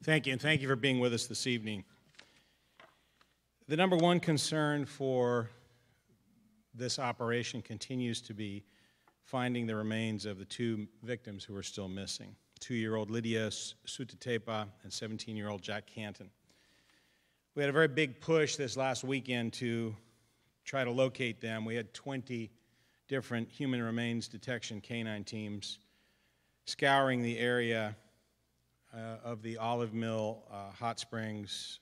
Thank you, and thank you for being with us this evening. The number one concern for this operation continues to be finding the remains of the two victims who are still missing, 2-year-old Lydia Sutatepa and 17-year-old Jack Canton. We had a very big push this last weekend to try to locate them. We had 20 different human remains detection canine teams scouring the area of the Olive Mill Hot Springs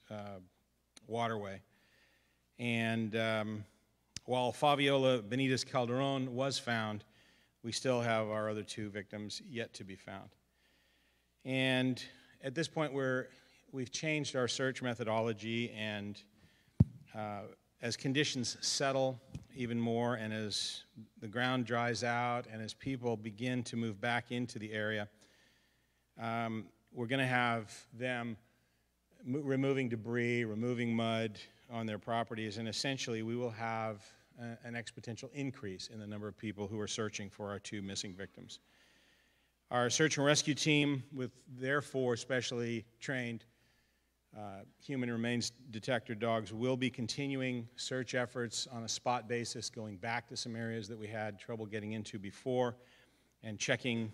waterway. And while Fabiola Benitez Calderon was found, we still have our other two victims yet to be found. And at this point, we've changed our search methodology, and as conditions settle even more, and as the ground dries out, and as people begin to move back into the area, we're going to have them removing debris, removing mud on their properties, and essentially we will have an exponential increase in the number of people who are searching for our two missing victims. Our search and rescue team, with their 4 specially trained human remains detector dogs, will be continuing search efforts on a spot basis, going back to some areas that we had trouble getting into before, and checking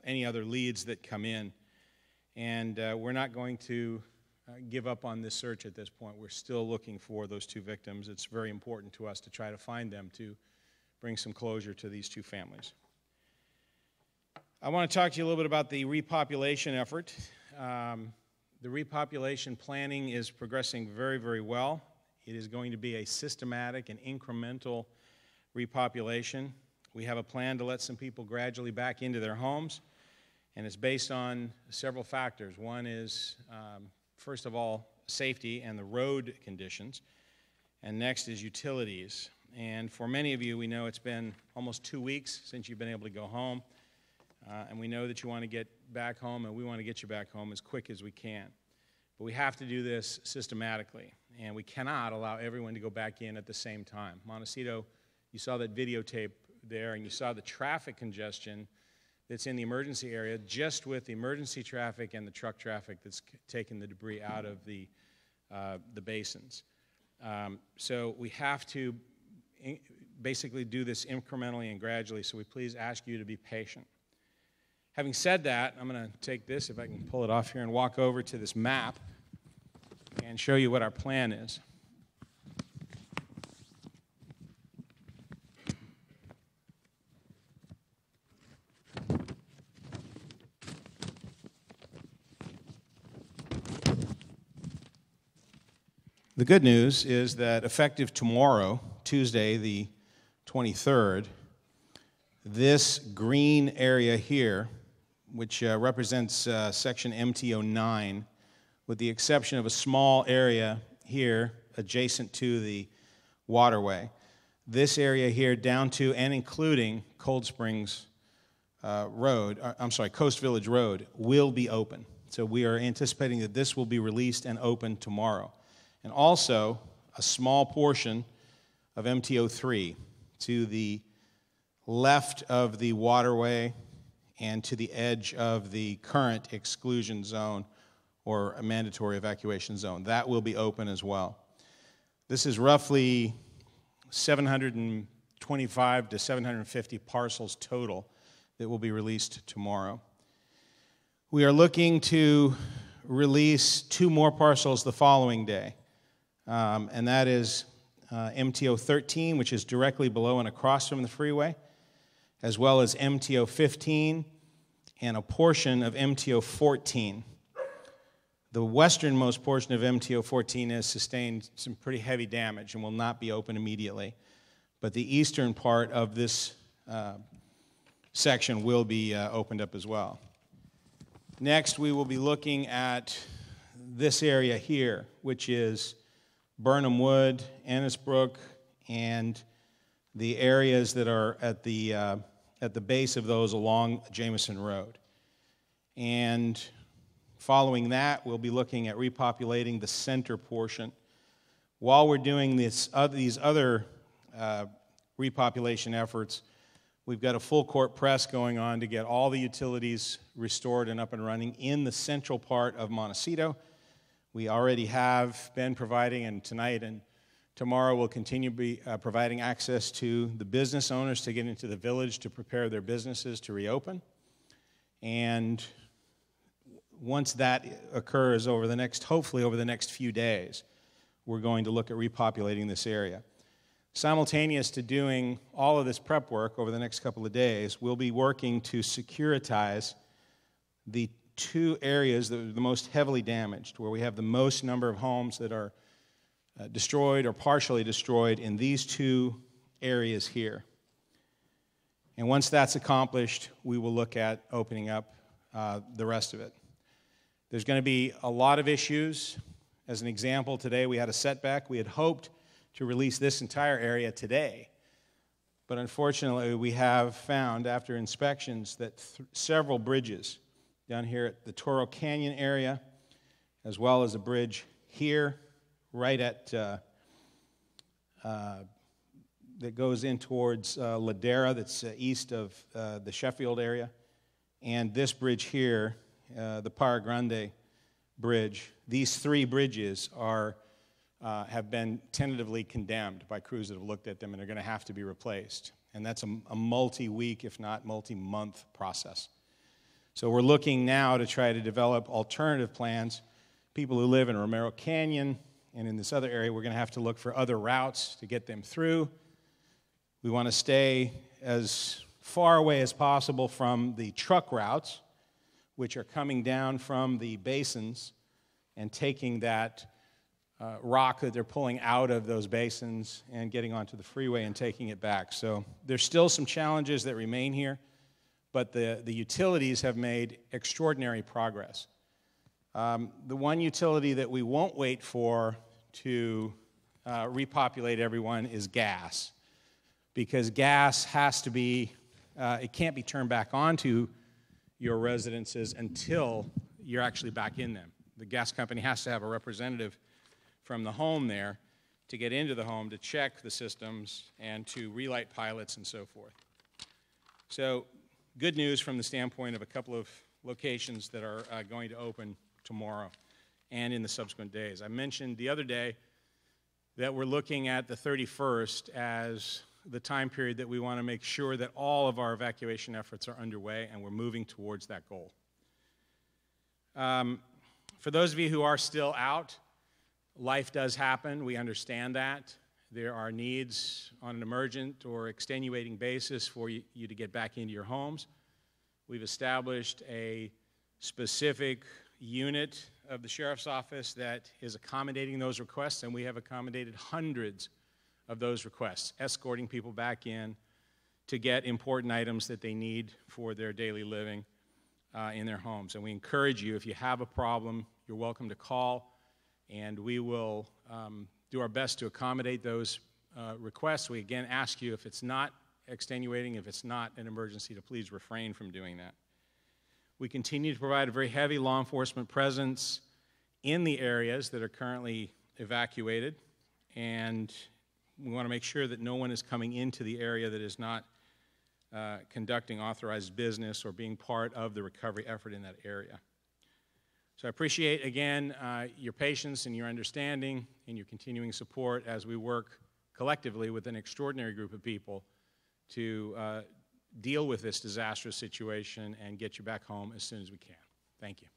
any other leads that come in. And we're not going to give up on this search at this point. We're still looking for those two victims. It's very important to us to try to find them, to bring some closure to these two families. I want to talk to you a little bit about the repopulation effort. The repopulation planning is progressing very, very well. It is going to be a systematic and incremental repopulation. We have a plan to let some people gradually back into their homes, and it's based on several factors. One is, first of all, safety and the road conditions, and next is utilities. And for many of you, we know it's been almost 2 weeks since you've been able to go home, and we know that you want to get back home, and we want to get you back home as quick as we can. But we have to do this systematically, and we cannot allow everyone to go back in at the same time. Montecito, you saw that videotape there, and you saw the traffic congestion that's in the emergency area, just with the emergency traffic and the truck traffic that's taking the debris out of the basins. So we have to basically do this incrementally and gradually, so we please ask you to be patient. Having said that, I'm going to take this, if I can pull it off here, and walk over to this map and show you what our plan is. The good news is that effective tomorrow, Tuesday the 23rd, this green area here, which represents section MTO9, with the exception of a small area here adjacent to the waterway, this area here down to and including Cold Springs Coast Village Road will be open. So we are anticipating that this will be released and open tomorrow. And also a small portion of MTO3 to the left of the waterway and to the edge of the current exclusion zone or a mandatory evacuation zone. That will be open as well. This is roughly 725 to 750 parcels total that will be released tomorrow. We are looking to release 2 more parcels the following day. And that is MTO 13, which is directly below and across from the freeway, as well as MTO 15 and a portion of MTO 14. The westernmost portion of MTO 14 has sustained some pretty heavy damage and will not be open immediately. But the eastern part of this section will be opened up as well. Next, we will be looking at this area here, which is Burnham Wood, Ennisbrook, and the areas that are at the base of those along Jameson Road. And following that, we'll be looking at repopulating the center portion. While we're doing these other repopulation efforts, We've got a full court press going on to get all the utilities restored and up and running in the central part of Montecito. We already have been providing, and tonight and tomorrow we'll continue to be providing access to the business owners to get into the village to prepare their businesses to reopen. And once that occurs over the next, hopefully over the next few days, we're going to look at repopulating this area. Simultaneous to doing all of this prep work over the next couple of days, we'll be working to securitize the two areas that are the most heavily damaged, where we have the most number of homes that are destroyed or partially destroyed in these two areas here. And once that's accomplished, we will look at opening up the rest of it. There's going to be a lot of issues. As an example, today we had a setback. We had hoped to release this entire area today. But unfortunately, we have found, after inspections, that several bridges down here at the Toro Canyon area, as well as a bridge here, right at, that goes in towards Ladera, that's east of the Sheffield area, and this bridge here, the Para Grande Bridge. These three bridges have been tentatively condemned by crews that have looked at them, and are going to have to be replaced. And that's a multi-week, if not multi-month process. So we're looking now to try to develop alternative plans. People who live in Romero Canyon and in this other area, we're going to have to look for other routes to get them through. We want to stay as far away as possible from the truck routes, which are coming down from the basins and taking that rock that they're pulling out of those basins and getting onto the freeway and taking it back. So there's still some challenges that remain here, but the utilities have made extraordinary progress. The one utility that we won't wait for to repopulate everyone is gas, because gas has to be, it can't be turned back onto your residences until you're actually back in them. The gas company has to have a representative from the home there to get into the home to check the systems and to relight pilots and so forth. So good news from the standpoint of a couple of locations that are going to open tomorrow and in the subsequent days. I mentioned the other day that we're looking at the 31st as the time period that we want to make sure that all of our evacuation efforts are underway, and we're moving towards that goal. For those of you who are still out, life does happen. We understand that. There are needs on an emergent or extenuating basis for you to get back into your homes. We've established a specific unit of the Sheriff's Office that is accommodating those requests, and we have accommodated hundreds of those requests, escorting people back in to get important items that they need for their daily living in their homes. And we encourage you, if you have a problem, you're welcome to call, and we will do our best to accommodate those requests. We again ask you, if it's not extenuating, if it's not an emergency, to please refrain from doing that. We continue to provide a very heavy law enforcement presence in the areas that are currently evacuated, and we want to make sure that no one is coming into the area that is not conducting authorized business or being part of the recovery effort in that area. So I appreciate, again, your patience and your understanding and your continuing support as we work collectively with an extraordinary group of people to deal with this disastrous situation and get you back home as soon as we can. Thank you.